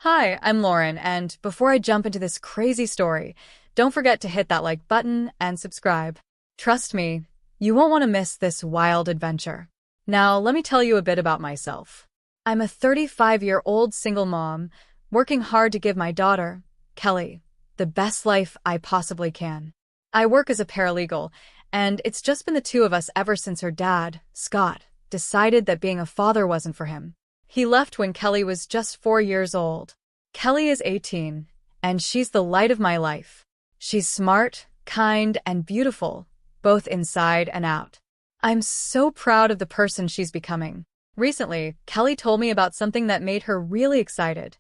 Hi, I'm Lauren, and before I jump into this crazy story, don't forget to hit that like button and subscribe. Trust me, you won't want to miss this wild adventure. Now, let me tell you a bit about myself. I'm a 35-year-old single mom, working hard to give my daughter, Kelly, the best life I possibly can. I work as a paralegal, and it's just been the two of us ever since her dad, Scott, decided that being a father wasn't for him. He left when Kelly was just 4 years old. Kelly is 18, and she's the light of my life. She's smart, kind, and beautiful, both inside and out. I'm so proud of the person she's becoming. Recently, Kelly told me about something that made her really excited.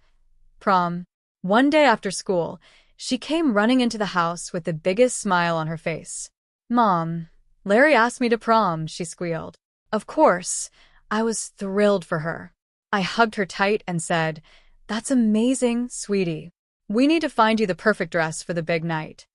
Prom. One day after school, she came running into the house with the biggest smile on her face. "Mom, Larry asked me to prom," she squealed. Of course, I was thrilled for her. I hugged her tight and said, "That's amazing, sweetie. We need to find you the perfect dress for the big night."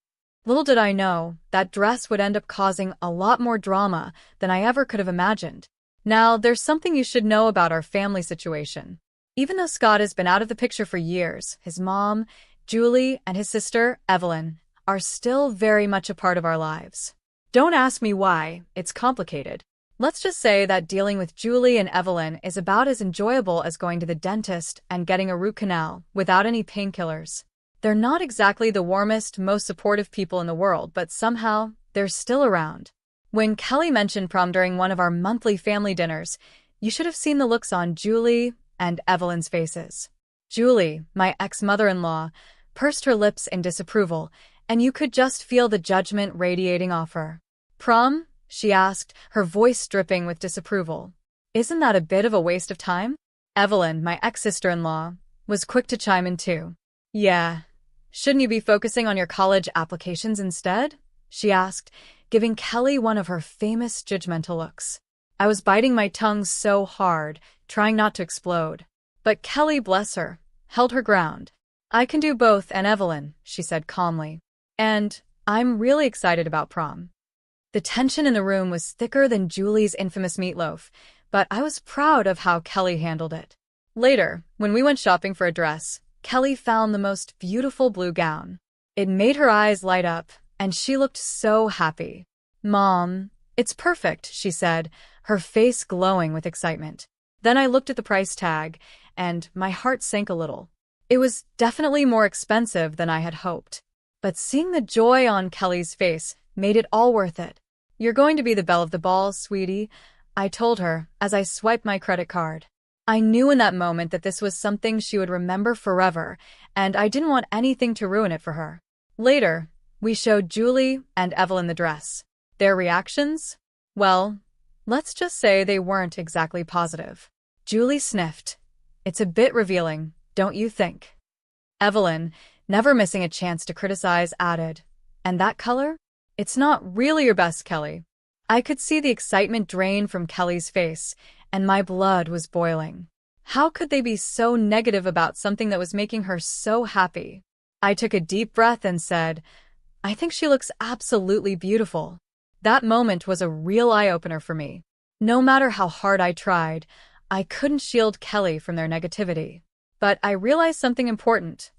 Little did I know, that dress would end up causing a lot more drama than I ever could have imagined. Now, there's something you should know about our family situation. Even though Scott has been out of the picture for years, his mom, Julie, and his sister, Evelyn, are still very much a part of our lives. Don't ask me why, it's complicated. Let's just say that dealing with Julie and Evelyn is about as enjoyable as going to the dentist and getting a root canal without any painkillers. They're not exactly the warmest, most supportive people in the world, but somehow, they're still around. When Kelly mentioned prom during one of our monthly family dinners, you should have seen the looks on Julie and Evelyn's faces. Julie, my ex-mother-in-law, pursed her lips in disapproval, and you could just feel the judgment radiating off her. "Prom?" she asked, her voice dripping with disapproval. "Isn't that a bit of a waste of time?" Evelyn, my ex-sister-in-law, was quick to chime in too. "Yeah. Shouldn't you be focusing on your college applications instead?" she asked, giving Kelly one of her famous judgmental looks. I was biting my tongue so hard, trying not to explode. But Kelly, bless her, held her ground. "I can do both, and Evelyn," she said calmly. "And I'm really excited about prom." The tension in the room was thicker than Julie's infamous meatloaf, but I was proud of how Kelly handled it. Later, when we went shopping for a dress, Kelly found the most beautiful blue gown. It made her eyes light up, and she looked so happy. "Mom, it's perfect," she said, her face glowing with excitement. Then I looked at the price tag, and my heart sank a little. It was definitely more expensive than I had hoped. But seeing the joy on Kelly's face made it all worth it. "You're going to be the belle of the ball, sweetie," I told her as I swiped my credit card. I knew in that moment that this was something she would remember forever, and I didn't want anything to ruin it for her. Later, we showed Julie and Evelyn the dress. Their reactions? Well, let's just say they weren't exactly positive. Julie sniffed. "It's a bit revealing, don't you think?" Evelyn, never missing a chance to criticize, added, "And that color? It's not really your best, Kelly." I could see the excitement drain from Kelly's face, and my blood was boiling. How could they be so negative about something that was making her so happy? I took a deep breath and said, "I think she looks absolutely beautiful." That moment was a real eye-opener for me. No matter how hard I tried, I couldn't shield Kelly from their negativity. But I realized something important.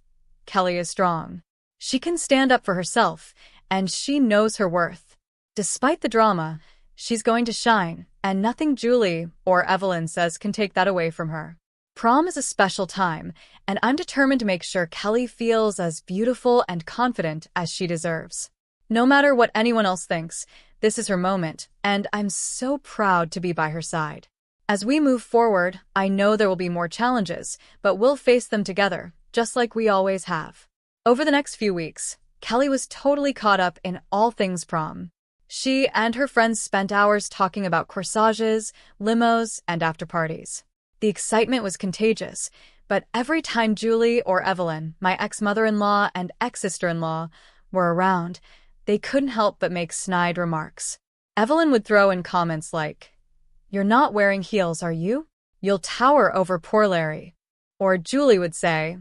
Kelly is strong. She can stand up for herself, and she knows her worth. Despite the drama, she's going to shine, and nothing Julie or Evelyn says can take that away from her. Prom is a special time, and I'm determined to make sure Kelly feels as beautiful and confident as she deserves. No matter what anyone else thinks, this is her moment, and I'm so proud to be by her side. As we move forward, I know there will be more challenges, but we'll face them together, just like we always have. Over the next few weeks, Kelly was totally caught up in all things prom. She and her friends spent hours talking about corsages, limos, and after-parties. The excitement was contagious, but every time Julie or Evelyn, my ex-mother-in-law and ex-sister-in-law, were around, they couldn't help but make snide remarks. Evelyn would throw in comments like, "You're not wearing heels, are you? You'll tower over poor Larry." Or Julie would say,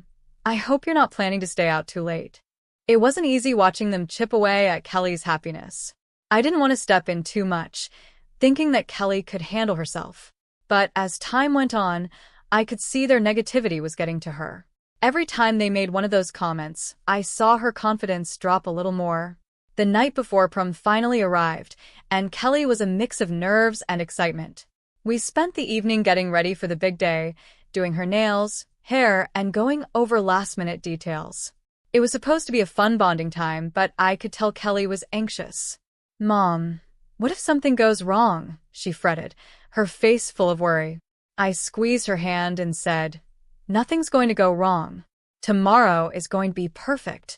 "I hope you're not planning to stay out too late." It wasn't easy watching them chip away at Kelly's happiness. I didn't want to step in too much, thinking that Kelly could handle herself. But as time went on, I could see their negativity was getting to her. Every time they made one of those comments, I saw her confidence drop a little more. The night before prom finally arrived, and Kelly was a mix of nerves and excitement. We spent the evening getting ready for the big day, doing her nails, hair, and going over last-minute details. It was supposed to be a fun bonding time, but I could tell Kelly was anxious. "Mom, what if something goes wrong?" she fretted, her face full of worry. I squeezed her hand and said, "Nothing's going to go wrong. Tomorrow is going to be perfect."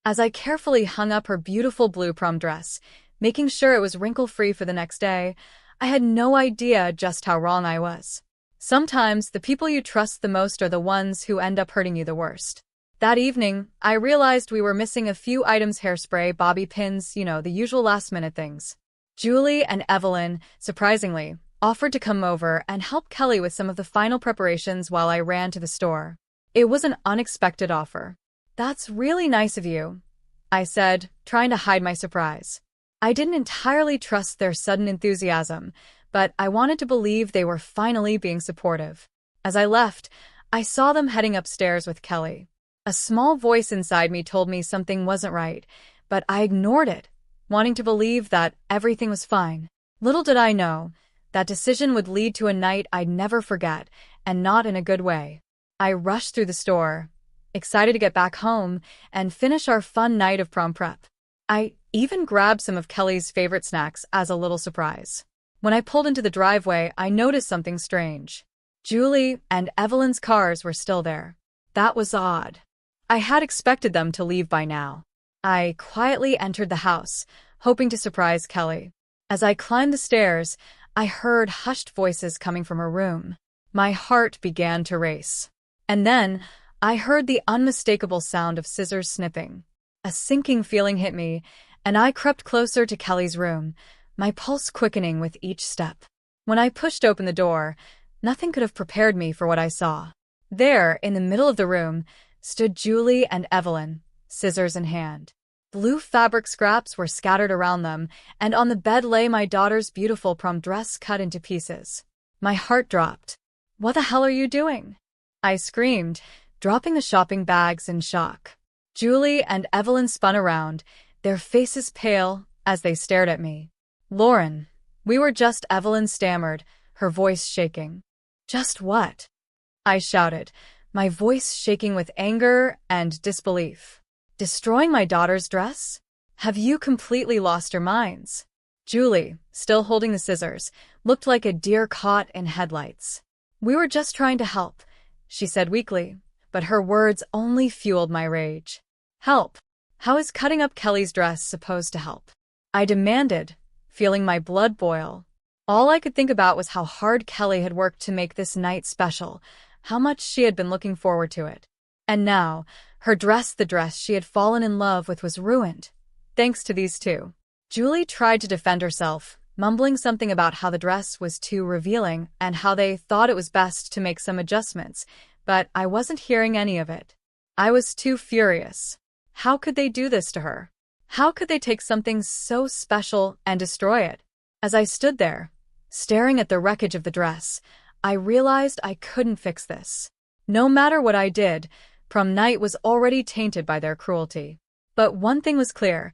As I carefully hung up her beautiful blue prom dress, making sure it was wrinkle-free for the next day, I had no idea just how wrong I was. Sometimes the people you trust the most are the ones who end up hurting you the worst. That evening, I realized we were missing a few items: hairspray, bobby pins, the usual last-minute things. Julie and Evelyn, surprisingly, offered to come over and help Kelly with some of the final preparations while I ran to the store. It was an unexpected offer. "That's really nice of you," I said, trying to hide my surprise. I didn't entirely trust their sudden enthusiasm, but I wanted to believe they were finally being supportive. As I left, I saw them heading upstairs with Kelly. A small voice inside me told me something wasn't right, but I ignored it, wanting to believe that everything was fine. Little did I know, that decision would lead to a night I'd never forget, and not in a good way. I rushed through the store, excited to get back home and finish our fun night of prom prep. I even grabbed some of Kelly's favorite snacks as a little surprise. When I pulled into the driveway, I noticed something strange. Julie and Evelyn's cars were still there. That was odd. I had expected them to leave by now. I quietly entered the house, hoping to surprise Kelly. As I climbed the stairs, I heard hushed voices coming from her room. My heart began to race. And then, I heard the unmistakable sound of scissors snipping. A sinking feeling hit me, and I crept closer to Kelly's room, my pulse quickening with each step. When I pushed open the door, nothing could have prepared me for what I saw. There, in the middle of the room, stood Julie and Evelyn, scissors in hand. Blue fabric scraps were scattered around them, and on the bed lay my daughter's beautiful prom dress cut into pieces. My heart dropped. "What the hell are you doing?" I screamed, dropping the shopping bags in shock. Julie and Evelyn spun around, their faces pale, as they stared at me. "Lauren, we were just..." Evelyn stammered, her voice shaking. "Just what?" I shouted, my voice shaking with anger and disbelief. "Destroying my daughter's dress? Have you completely lost your minds?" Julie, still holding the scissors, looked like a deer caught in headlights. "We were just trying to help," she said weakly, but her words only fueled my rage. "Help? How is cutting up Kelly's dress supposed to help?" I demanded, feeling my blood boil. All I could think about was how hard Kelly had worked to make this night special, how much she had been looking forward to it. And now, her dress, the dress she had fallen in love with, was ruined, thanks to these two. Julie tried to defend herself, mumbling something about how the dress was too revealing and how they thought it was best to make some adjustments, but I wasn't hearing any of it. I was too furious. How could they do this to her? How could they take something so special and destroy it? As I stood there, staring at the wreckage of the dress, I realized I couldn't fix this. No matter what I did, prom night was already tainted by their cruelty. But one thing was clear: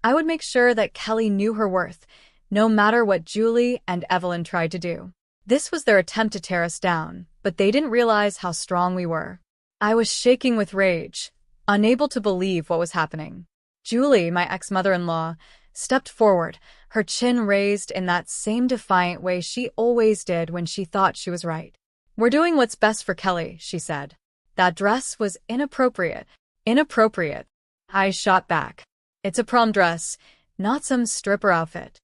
I would make sure that Kelly knew her worth, no matter what Julie and Evelyn tried to do. This was their attempt to tear us down, but they didn't realize how strong we were. I was shaking with rage, unable to believe what was happening. Julie, my ex-mother-in-law, stepped forward, her chin raised in that same defiant way she always did when she thought she was right. "We're doing what's best for Kelly," she said. "That dress was inappropriate." "Inappropriate?" I shot back. "It's a prom dress, not some stripper outfit."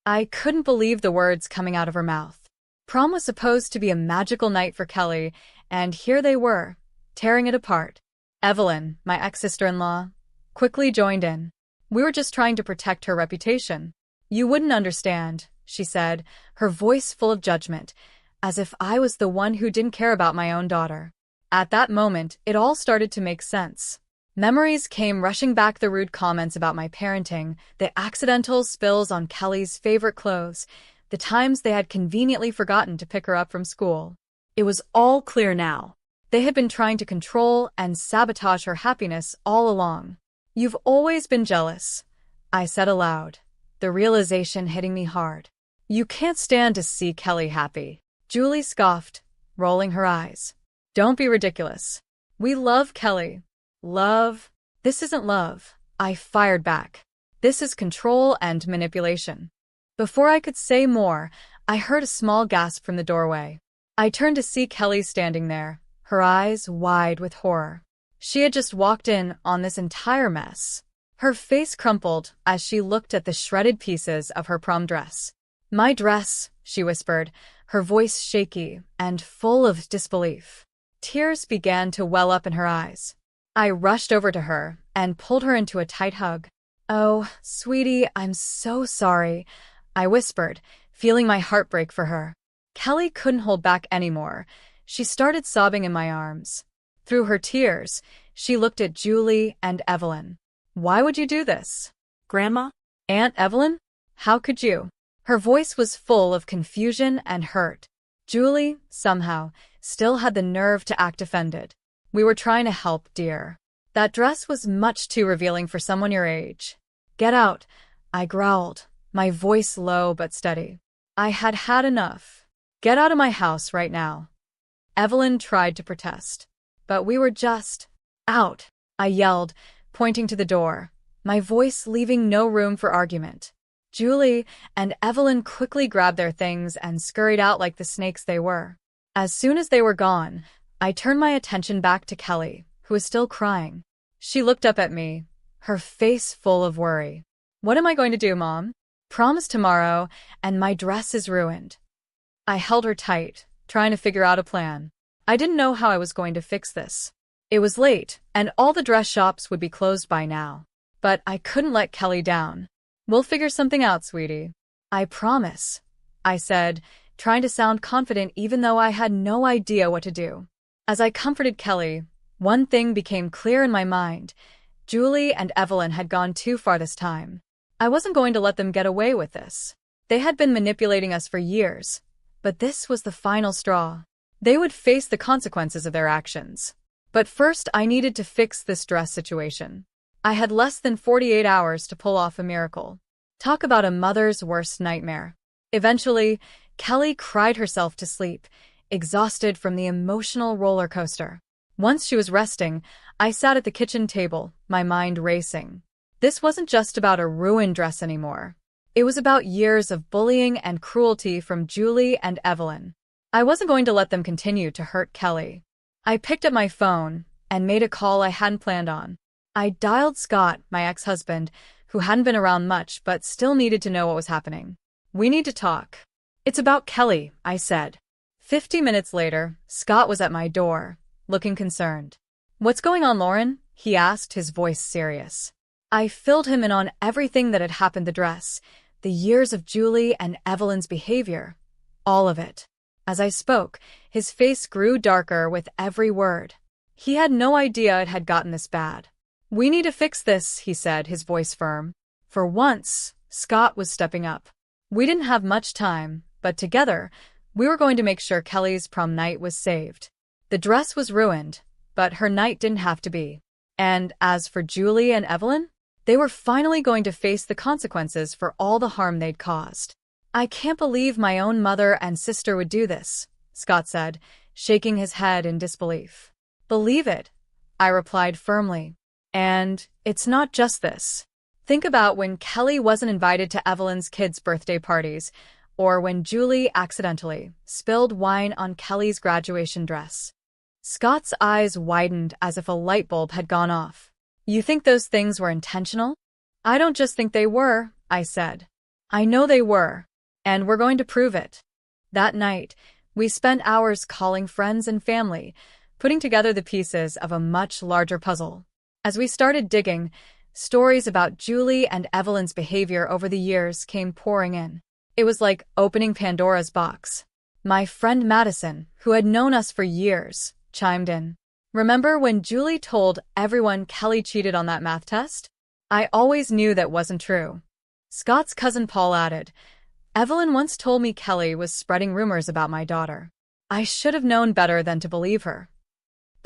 I couldn't believe the words coming out of her mouth. Prom was supposed to be a magical night for Kelly, and here they were, tearing it apart. Evelyn, my ex-sister-in-law, quickly joined in. "We were just trying to protect her reputation." "You wouldn't understand," she said, her voice full of judgment, as if I was the one who didn't care about my own daughter. At that moment, it all started to make sense. Memories came rushing back: the rude comments about my parenting, the accidental spills on Kelly's favorite clothes, the times they had conveniently forgotten to pick her up from school. It was all clear now. They had been trying to control and sabotage her happiness all along. "You've always been jealous," I said aloud, the realization hitting me hard. "You can't stand to see Kelly happy." Julie scoffed, rolling her eyes. "Don't be ridiculous. We love Kelly." "Love? This isn't love," I fired back. "This is control and manipulation." Before I could say more, I heard a small gasp from the doorway. I turned to see Kelly standing there, her eyes wide with horror. She had just walked in on this entire mess. Her face crumpled as she looked at the shredded pieces of her prom dress. "My dress," she whispered, her voice shaky and full of disbelief. Tears began to well up in her eyes. I rushed over to her and pulled her into a tight hug. "Oh, sweetie, I'm so sorry," I whispered, feeling my heart break for her. Kelly couldn't hold back anymore. She started sobbing in my arms. Through her tears, she looked at Julie and Evelyn. "Why would you do this?" "Grandma?" "Aunt Evelyn? How could you?" Her voice was full of confusion and hurt. Julie, somehow, still had the nerve to act offended. "We were trying to help, dear. That dress was much too revealing for someone your age." "Get out," I growled, my voice low but steady. I had had enough. "Get out of my house right now." Evelyn tried to protest. "But we were just out," I yelled, pointing to the door, my voice leaving no room for argument. Julie and Evelyn quickly grabbed their things and scurried out like the snakes they were. As soon as they were gone, I turned my attention back to Kelly, who was still crying. She looked up at me, her face full of worry. "What am I going to do, Mom? Prom's tomorrow, and my dress is ruined." I held her tight, trying to figure out a plan. I didn't know how I was going to fix this. It was late, and all the dress shops would be closed by now. But I couldn't let Kelly down. "We'll figure something out, sweetie." "I promise," I said, trying to sound confident even though I had no idea what to do. As I comforted Kelly, one thing became clear in my mind. Julie and Evelyn had gone too far this time. I wasn't going to let them get away with this. They had been manipulating us for years, but this was the final straw. They would face the consequences of their actions. But first, I needed to fix this dress situation. I had less than 48 hours to pull off a miracle. Talk about a mother's worst nightmare. Eventually, Kelly cried herself to sleep, exhausted from the emotional roller coaster. Once she was resting, I sat at the kitchen table, my mind racing. This wasn't just about a ruined dress anymore. It was about years of bullying and cruelty from Julie and Evelyn. I wasn't going to let them continue to hurt Kelly. I picked up my phone and made a call I hadn't planned on. I dialed Scott, my ex-husband, who hadn't been around much but still needed to know what was happening. "We need to talk." "It's about Kelly," I said. 50 minutes later, Scott was at my door, looking concerned. "What's going on, Lauren?" he asked, his voice serious. I filled him in on everything that had happened: the dress, the years of Julie and Evelyn's behavior, all of it. As I spoke, his face grew darker with every word. He had no idea it had gotten this bad. "We need to fix this," he said, his voice firm. For once, Scott was stepping up. We didn't have much time, but together, we were going to make sure Kelly's prom night was saved. The dress was ruined, but her night didn't have to be. And as for Julie and Evelyn, they were finally going to face the consequences for all the harm they'd caused. "I can't believe my own mother and sister would do this," Scott said, shaking his head in disbelief. "Believe it," I replied firmly. "And it's not just this. Think about when Kelly wasn't invited to Evelyn's kids' birthday parties, or when Julie accidentally spilled wine on Kelly's graduation dress." Scott's eyes widened as if a light bulb had gone off. "You think those things were intentional?" "I don't just think they were," I said. "I know they were, and we're going to prove it." That night, we spent hours calling friends and family, putting together the pieces of a much larger puzzle. As we started digging, stories about Julie and Evelyn's behavior over the years came pouring in. It was like opening Pandora's box. My friend Madison, who had known us for years, chimed in. "Remember when Julie told everyone Kelly cheated on that math test? I always knew that wasn't true." Scott's cousin Paul added, "Evelyn once told me Kelly was spreading rumors about my daughter. I should have known better than to believe her."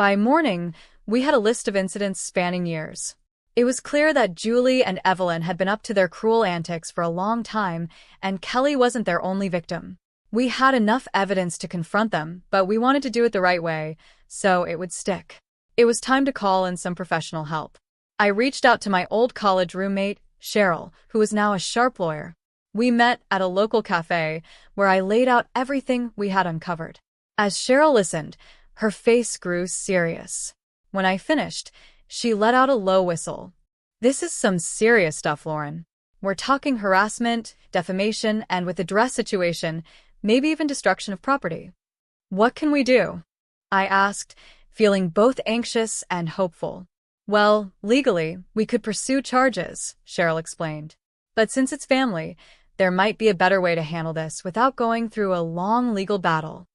By morning, we had a list of incidents spanning years. It was clear that Julie and Evelyn had been up to their cruel antics for a long time, and Kelly wasn't their only victim. We had enough evidence to confront them, but we wanted to do it the right way, so it would stick. It was time to call in some professional help. I reached out to my old college roommate, Cheryl, who was now a sharp lawyer. We met at a local cafe, where I laid out everything we had uncovered. As Cheryl listened, her face grew serious. When I finished, she let out a low whistle. "This is some serious stuff, Lauren. We're talking harassment, defamation, and with the dress situation, maybe even destruction of property. What can we do?" I asked, feeling both anxious and hopeful. "Well, legally, we could pursue charges," Cheryl explained. "But since it's family, there might be a better way to handle this without going through a long legal battle."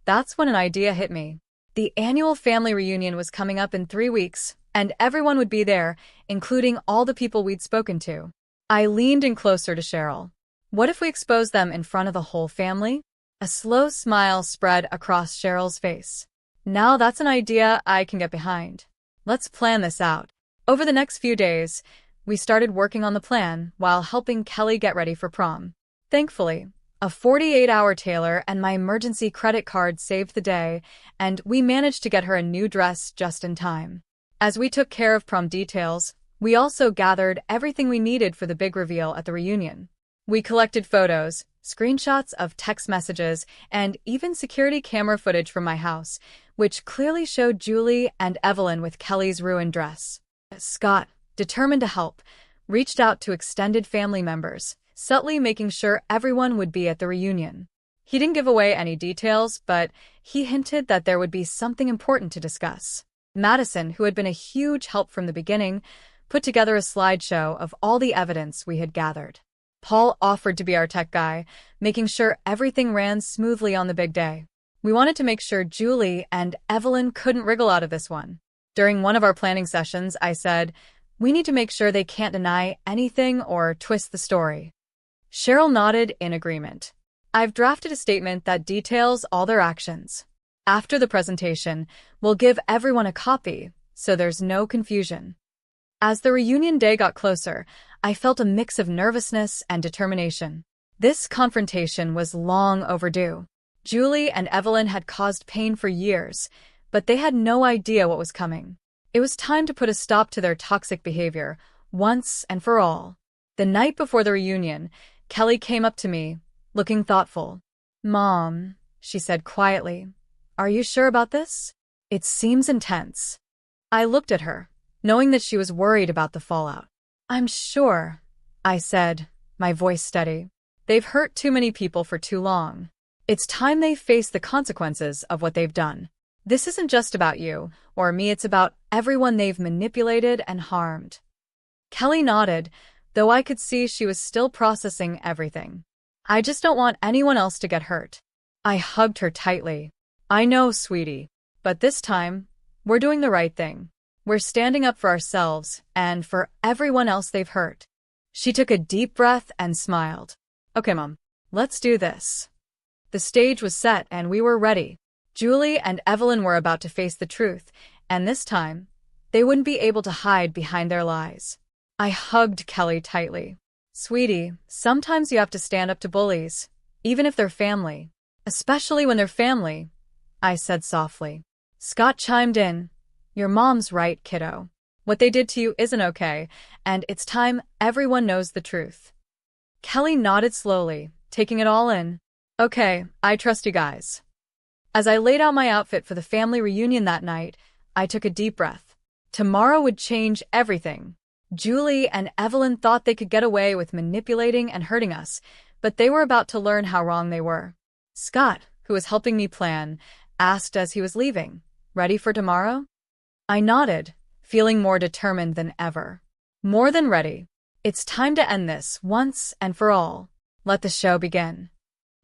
That's when an idea hit me. The annual family reunion was coming up in 3 weeks, and everyone would be there, including all the people we'd spoken to. I leaned in closer to Cheryl. "What if we expose them in front of the whole family?" A slow smile spread across Cheryl's face. "Now that's an idea I can get behind. Let's plan this out." Over the next few days, we started working on the plan while helping Kelly get ready for prom. Thankfully, a 48-hour tailor and my emergency credit card saved the day, and we managed to get her a new dress just in time. As we took care of prom details, we also gathered everything we needed for the big reveal at the reunion. We collected photos, screenshots of text messages, and even security camera footage from my house, which clearly showed Julie and Evelyn with Kelly's ruined dress. Scott, determined to help, reached out to extended family members, subtly making sure everyone would be at the reunion. He didn't give away any details, but he hinted that there would be something important to discuss. Madison, who had been a huge help from the beginning, put together a slideshow of all the evidence we had gathered. Paul offered to be our tech guy, making sure everything ran smoothly on the big day. We wanted to make sure Julie and Evelyn couldn't wriggle out of this one. During one of our planning sessions, I said, "We need to make sure they can't deny anything or twist the story." Cheryl nodded in agreement. "I've drafted a statement that details all their actions. After the presentation, we'll give everyone a copy, so there's no confusion." As the reunion day got closer, I felt a mix of nervousness and determination. This confrontation was long overdue. Julie and Evelyn had caused pain for years, but they had no idea what was coming. It was time to put a stop to their toxic behavior, once and for all. The night before the reunion, Kelly came up to me, looking thoughtful. "Mom," she said quietly, "are you sure about this? It seems intense." I looked at her, knowing that she was worried about the fallout. "I'm sure," I said, my voice steady. "They've hurt too many people for too long. It's time they face the consequences of what they've done. This isn't just about you or me, it's about everyone they've manipulated and harmed." Kelly nodded, though I could see she was still processing everything. "I just don't want anyone else to get hurt." I hugged her tightly. "I know, sweetie, but this time, we're doing the right thing. We're standing up for ourselves and for everyone else they've hurt." She took a deep breath and smiled. "Okay, Mom, let's do this." The stage was set and we were ready. Julie and Evelyn were about to face the truth, and this time, they wouldn't be able to hide behind their lies. I hugged Kelly tightly. "Sweetie, sometimes you have to stand up to bullies, even if they're family. Especially when they're family," I said softly. Scott chimed in. "Your mom's right, kiddo. What they did to you isn't okay, and it's time everyone knows the truth." Kelly nodded slowly, taking it all in. "Okay, I trust you guys." As I laid out my outfit for the family reunion that night, I took a deep breath. Tomorrow would change everything. Julie and Evelyn thought they could get away with manipulating and hurting us, but they were about to learn how wrong they were. Scott, who was helping me plan, asked as he was leaving, "Ready for tomorrow?" I nodded, feeling more determined than ever. "More than ready. It's time to end this once and for all. Let the show begin."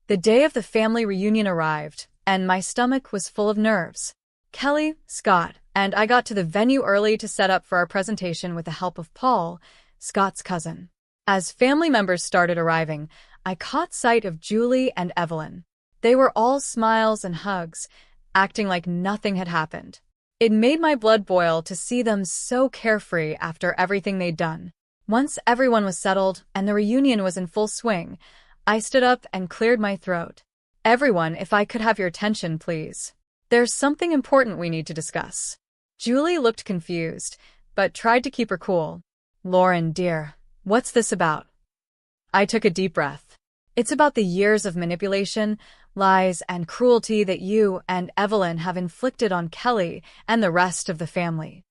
The day of the family reunion arrived, and my stomach was full of nerves. Kelly, Scott, and I got to the venue early to set up for our presentation with the help of Paul, Scott's cousin. As family members started arriving, I caught sight of Julie and Evelyn. They were all smiles and hugs, acting like nothing had happened. It made my blood boil to see them so carefree after everything they'd done. Once everyone was settled and the reunion was in full swing, I stood up and cleared my throat. Everyone, if I could have your attention, please. There's something important we need to discuss. Julie looked confused, but tried to keep her cool. Lauren, dear, what's this about? I took a deep breath. It's about the years of manipulation, lies, and cruelty that you and Evelyn have inflicted on Kelly and the rest of the family.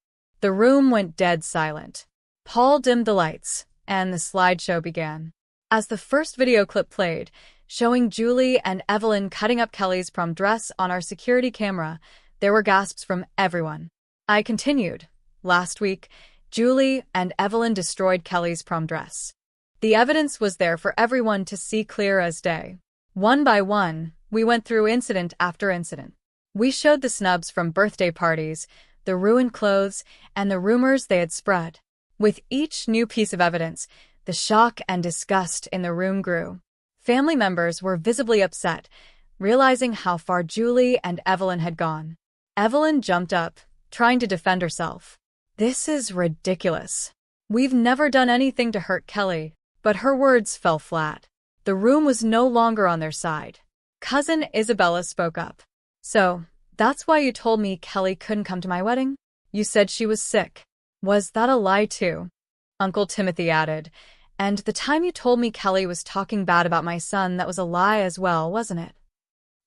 The room went dead silent. Paul dimmed the lights, and the slideshow began. As the first video clip played, showing Julie and Evelyn cutting up Kelly's prom dress on our security camera, there were gasps from everyone. I continued. Last week, Julie and Evelyn destroyed Kelly's prom dress. The evidence was there for everyone to see clear as day. One by one, we went through incident after incident. We showed the snubs from birthday parties, the ruined clothes, and the rumors they had spread. With each new piece of evidence, the shock and disgust in the room grew. Family members were visibly upset, realizing how far Julie and Evelyn had gone. Evelyn jumped up, trying to defend herself. This is ridiculous. We've never done anything to hurt Kelly, but her words fell flat. The room was no longer on their side. Cousin Isabella spoke up. So, that's why you told me Kelly couldn't come to my wedding? You said she was sick. Was that a lie too? Uncle Timothy added. And the time you told me Kelly was talking bad about my son, that was a lie as well, wasn't it?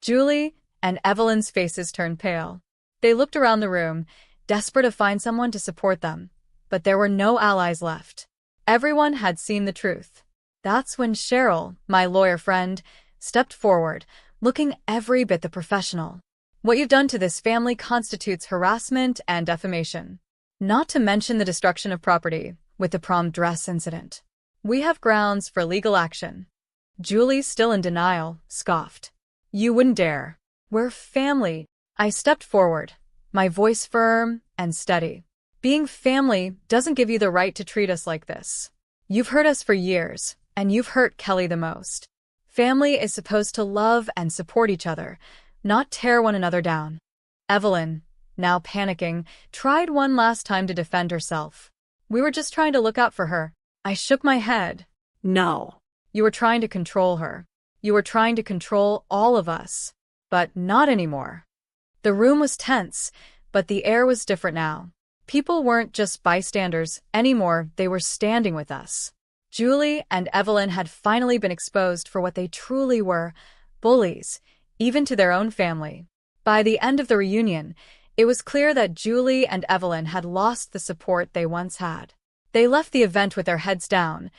Julie and Evelyn's faces turned pale. They looked around the room, desperate to find someone to support them. But there were no allies left. Everyone had seen the truth. That's when Cheryl, my lawyer friend, stepped forward, looking every bit the professional. What you've done to this family constitutes harassment and defamation. Not to mention the destruction of property with the prom dress incident. We have grounds for legal action. Julie, still in denial, scoffed. You wouldn't dare. We're family. I stepped forward, my voice firm and steady. Being family doesn't give you the right to treat us like this. You've hurt us for years, and you've hurt Kelly the most. Family is supposed to love and support each other, not tear one another down. Evelyn, now panicking, tried one last time to defend herself. We were just trying to look out for her. I shook my head. No. You were trying to control her. You were trying to control all of us. But not anymore. The room was tense, but the air was different now. People weren't just bystanders anymore, they were standing with us. Julie and Evelyn had finally been exposed for what they truly were, bullies, even to their own family. By the end of the reunion, it was clear that Julie and Evelyn had lost the support they once had. They left the event with their heads down,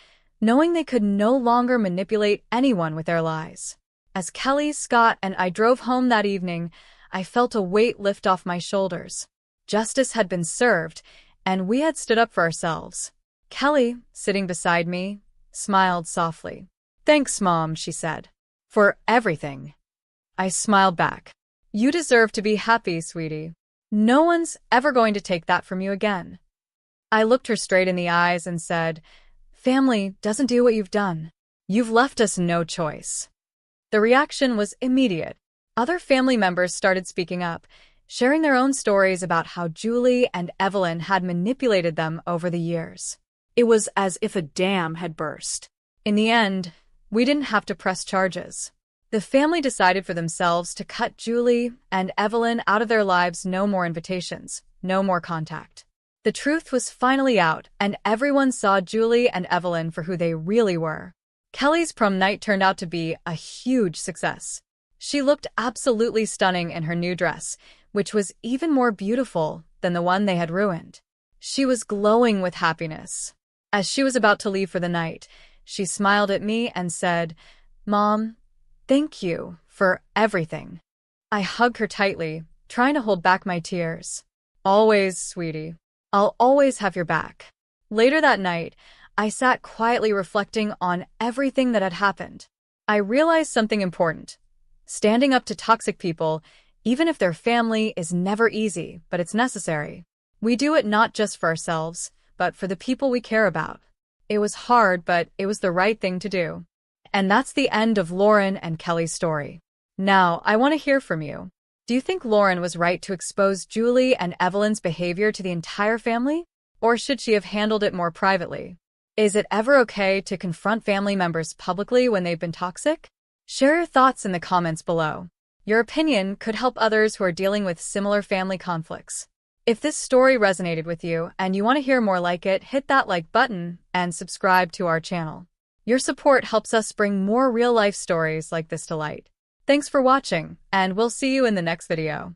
knowing they could no longer manipulate anyone with their lies. As Kelly, Scott, and I drove home that evening, I felt a weight lift off my shoulders. Justice had been served, and we had stood up for ourselves. Kelly, sitting beside me, smiled softly. Thanks, Mom, she said. For everything. I smiled back. You deserve to be happy, sweetie. No one's ever going to take that from you again. I looked her straight in the eyes and said, Family doesn't do what you've done. You've left us no choice. The reaction was immediate. Other family members started speaking up, sharing their own stories about how Julie and Evelyn had manipulated them over the years. It was as if a dam had burst. In the end, we didn't have to press charges. The family decided for themselves to cut Julie and Evelyn out of their lives. No more invitations, no more contact. The truth was finally out, and everyone saw Julie and Evelyn for who they really were. Kelly's prom night turned out to be a huge success. She looked absolutely stunning in her new dress, which was even more beautiful than the one they had ruined. She was glowing with happiness. As she was about to leave for the night, she smiled at me and said, Mom, thank you for everything. I hugged her tightly, trying to hold back my tears. Always, sweetie. I'll always have your back. Later that night, I sat quietly reflecting on everything that had happened. I realized something important. Standing up to toxic people, even if they're family, is never easy, but it's necessary. We do it not just for ourselves, but for the people we care about. It was hard, but it was the right thing to do. And that's the end of Lauren and Kelly's story. Now, I want to hear from you. Do you think Lauren was right to expose Julie and Evelyn's behavior to the entire family? Or should she have handled it more privately? Is it ever okay to confront family members publicly when they've been toxic? Share your thoughts in the comments below. Your opinion could help others who are dealing with similar family conflicts. If this story resonated with you and you want to hear more like it, hit that like button and subscribe to our channel. Your support helps us bring more real-life stories like this to light. Thanks for watching, and we'll see you in the next video.